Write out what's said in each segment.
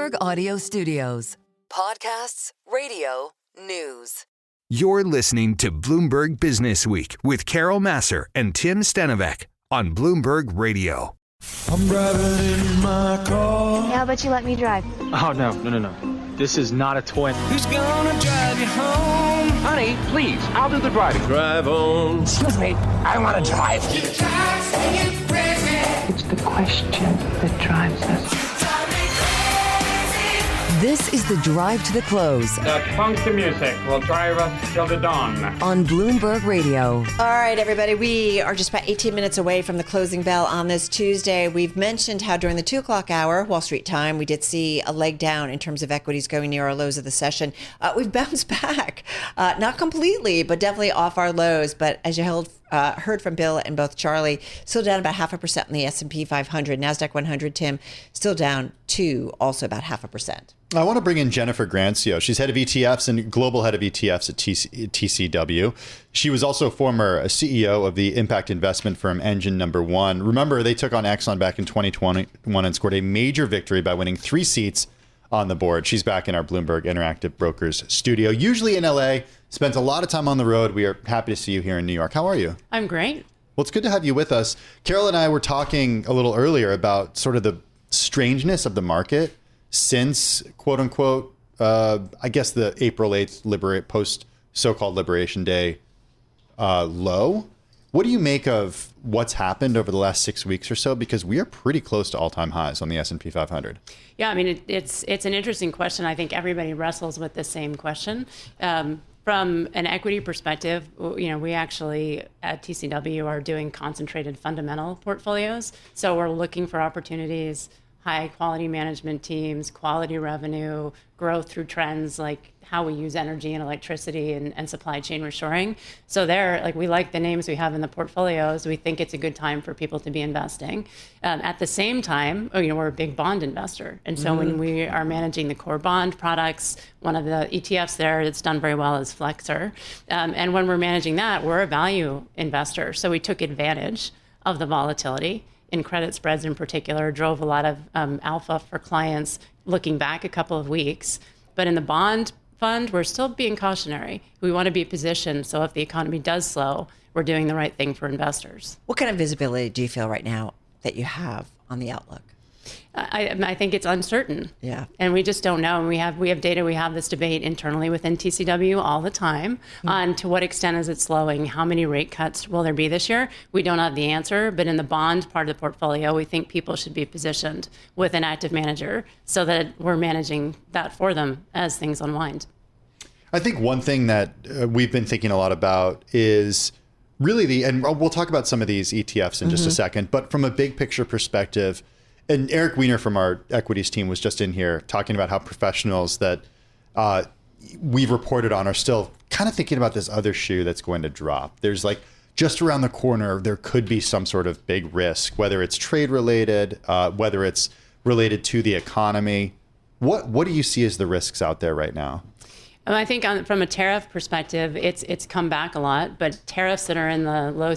Bloomberg Audio Studios. Podcasts, radio, news. You're listening to Bloomberg Businessweek with Carol Massar and Tim Stenovec on Bloomberg Radio. I'm driving in my car. Yeah, how about you let me drive? Oh, no. This is not a toy. Who's gonna drive you home? Honey, please, I'll do the driving. Drive on. Excuse me, I want to drive. It's the question that drives us. This is the drive to the close That funky music will drive us till the dawn. on Bloomberg Radio. All right, everybody, we are just about 18 minutes away from the closing bell on this Tuesday. We've mentioned how during the 2 o'clock hour, Wall Street time, we did see a leg down in terms of equities going near our lows of the session. We've bounced back, not completely, but definitely off our lows. But as you heard from Bill and both Charlie, still down about 0.5% in the S&P 500. NASDAQ 100, Tim, still down also about 0.5%. I want to bring in Jennifer Grancio. She's head of ETFs and global head of ETFs at TCW. She was also former CEO of the impact investment firm Engine Number One. Remember, they took on Exxon back in 2021 and scored a major victory by winning 3 seats on the board. She's back in our Bloomberg Interactive Brokers studio, usually in LA, spends a lot of time on the road. We are happy to see you here in New York. How are you? I'm great. Well, it's good to have you with us. Carol and I were talking a little earlier about sort of the strangeness of the market since, quote unquote, I guess the April 8th post so-called Liberation Day low. What do you make of what's happened over the last 6 weeks or so? Because we are pretty close to all-time highs on the S&P 500. Yeah, I mean, it's an interesting question. I think everybody wrestles with the same question. From an equity perspective, we actually at TCW are doing concentrated fundamental portfolios. So we're looking for opportunities, high quality management teams, quality revenue, growth through trends like how we use energy and electricity and supply chain reshoring. So we like the names we have in the portfolios. We think it's a good time for people to be investing. At the same time, we're a big bond investor. And so when we are managing the core bond products, one of the ETFs there that's done very well is Flexer. And when we're managing that, we're a value investor. So we took advantage of the volatility in credit spreads in particular, drove a lot of alpha for clients looking back a couple of weeks. But in the bond fund, we're still being cautionary. We want to be positioned so if the economy does slow, we're doing the right thing for investors. What kind of visibility do you feel right now that you have on the outlook? I think it's uncertain. Yeah. And we just don't know. And we have data. We have this debate internally within TCW all the time on to what extent is it slowing? How many rate cuts will there be this year? We don't have the answer. But in the bond part of the portfolio, we think people should be positioned with an active manager so that we're managing that for them as things unwind. I think one thing that we've been thinking a lot about is really and we'll talk about some of these ETFs in just a second, but from a big picture perspective, and Eric Weiner from our equities team was just in here talking about how professionals that we've reported on are still kind of thinking about this other shoe that's going to drop. There's just around the corner, there could be some sort of big risk, whether it's trade related, whether it's related to the economy. What do you see as the risks out there right now? I think from a tariff perspective, it's come back a lot, but tariffs that are in the low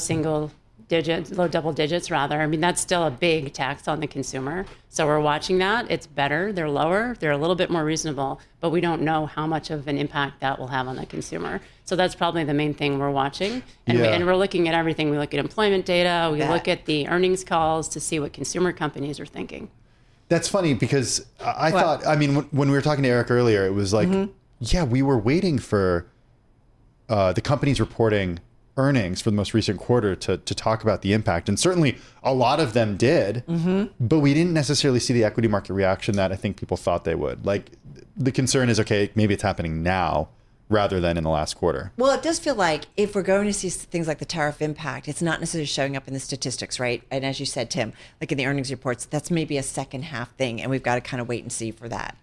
double digits rather. I mean, that's still a big tax on the consumer. So we're watching that. It's better. They're lower. They're a little bit more reasonable, but we don't know how much of an impact that will have on the consumer. So that's probably the main thing we're watching. And, we're looking at everything. We look at employment data. We look at the earnings calls to see what consumer companies are thinking. That's funny because I thought, when we were talking to Eric earlier, it was like, yeah, we were waiting for the companies reporting earnings for the most recent quarter to talk about the impact. And certainly a lot of them did, but we didn't necessarily see the equity market reaction that I think people thought they would. The concern is, okay, maybe it's happening now rather than in the last quarter. Well, it does feel like if we're going to see things like the tariff impact, it's not necessarily showing up in the statistics, right? And as you said, Tim, like in the earnings reports, that's maybe a second half thing, and we've got to kind of wait and see for that.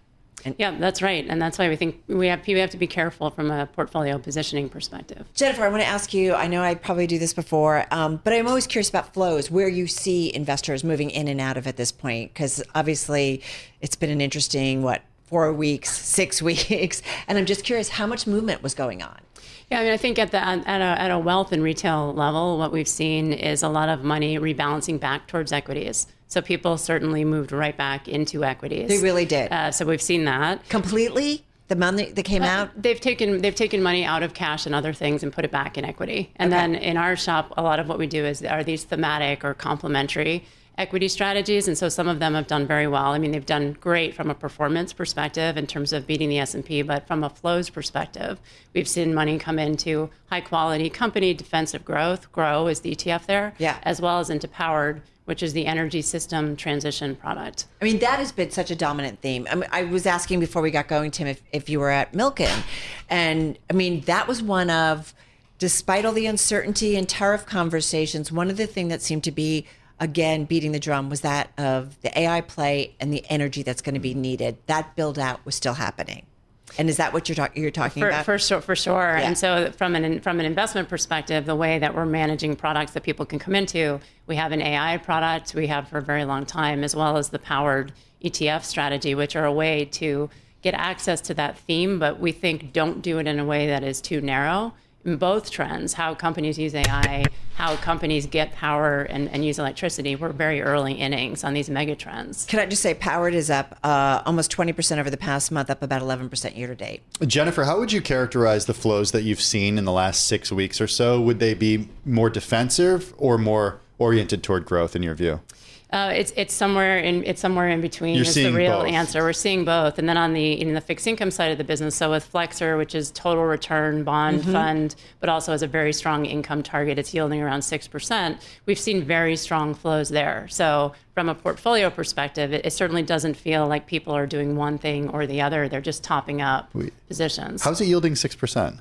Yeah, that's right. And that's why we think we have to be careful from a portfolio positioning perspective. Jennifer, I want to ask you, I know I probably do this before, but I'm always curious about flows, where you see investors moving in and out of at this point, because obviously it's been an interesting, 4 weeks, 6 weeks. And I'm just curious how much movement was going on. Yeah, I mean, I think at a wealth and retail level, what we've seen is a lot of money rebalancing back towards equities. So people certainly moved right back into equities. They really did. So we've seen that. Completely? The money that came out? They've taken money out of cash and other things and put it back in equity. And then in our shop, a lot of what we do are these thematic or complementary equity strategies. And so some of them have done very well. I mean, they've done great from a performance perspective in terms of beating the S&P, but from a flows perspective, we've seen money come into high quality company, defensive growth, GROW is the ETF there, as well as into powered, which is the energy system transition product. I mean, that has been such a dominant theme. I mean, I was asking before we got going, Tim, if you were at Milken. And I mean, that was one of, despite all the uncertainty and tariff conversations, one of the things that seemed to be, again, beating the drum was that of the AI play and the energy that's going to be needed. That build out was still happening. And is that what you're talking about? For sure. Yeah. And so from an investment perspective, the way that we're managing products that people can come into, we have an AI product we have for a very long time, as well as the powered ETF strategy, which are a way to get access to that theme, but we think don't do it in a way that is too narrow. In both trends, how companies use AI, how companies get power and use electricity, we're very early innings on these mega trends. Can I just say powered is up almost 20% over the past month, up about 11% year to date. Jennifer, how would you characterize the flows that you've seen in the last 6 weeks or so? Would they be more defensive or more oriented toward growth in your view? It's somewhere in between. You're is seeing the real both. answer. We're seeing both, and then on the fixed income side of the business. So with Flexer, which is total return bond fund, but also has a very strong income target, it's yielding around 6%. We've seen very strong flows there. So from a portfolio perspective, it certainly doesn't feel like people are doing one thing or the other. They're just topping up positions. How's it yielding 6%?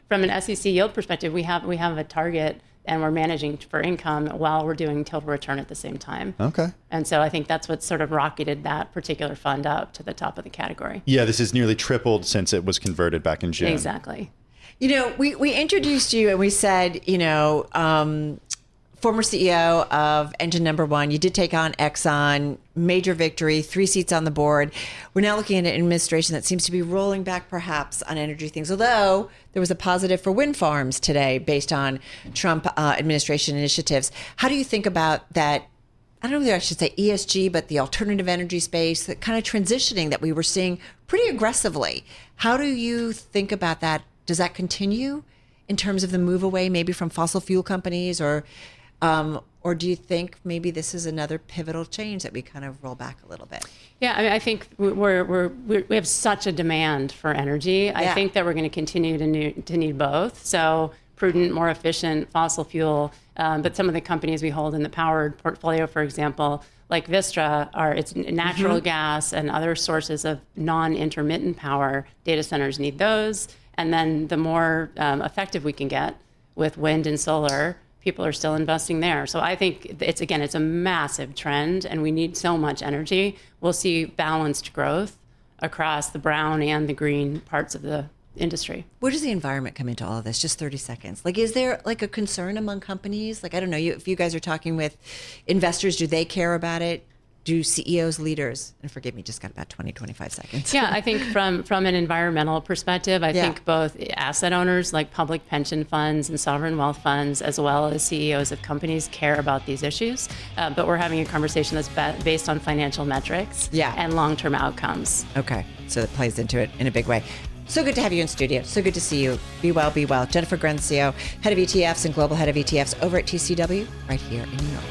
From an SEC yield perspective, we have a target. And we're managing for income while we're doing total return at the same time. Okay. And so I think that's what sort of rocketed that particular fund up to the top of the category. Yeah, this has nearly tripled since it was converted back in June. Exactly. You know, we introduced you and we said, former CEO of Engine Number One, you did take on Exxon, major victory, 3 seats on the board. We're now looking at an administration that seems to be rolling back perhaps on energy things, although there was a positive for wind farms today based on Trump administration initiatives. How do you think about that? I don't know whether I should say ESG, but the alternative energy space, the kind of transitioning that we were seeing pretty aggressively. How do you think about that? Does that continue in terms of the move away maybe from fossil fuel companies or do you think maybe this is another pivotal change that we kind of roll back a little bit? Yeah, I mean, I think we have such a demand for energy. Yeah. I think that we're going to continue to need both. So prudent, more efficient fossil fuel. But some of the companies we hold in the powered portfolio, for example, like Vistra, it's natural gas and other sources of non-intermittent power. Data centers need those. And then the more effective we can get with wind and solar, people are still investing there. So I think it's a massive trend and we need so much energy. We'll see balanced growth across the brown and the green parts of the industry. Where does the environment come into all of this? Just 30 seconds. Like, is there like a concern among companies? Like, I don't know, if you guys are talking with investors, do they care about it? Do CEOs, leaders, and forgive me, just got about 20, 25 seconds. Yeah, I think from an environmental perspective, I think both asset owners like public pension funds and sovereign wealth funds, as well as CEOs of companies care about these issues. But we're having a conversation that's based on financial metrics and long-term outcomes. Okay, so it plays into it in a big way. So good to have you in studio. So good to see you. Be well, be well. Jennifer Grancio, head of ETFs and global head of ETFs over at TCW right here in New York.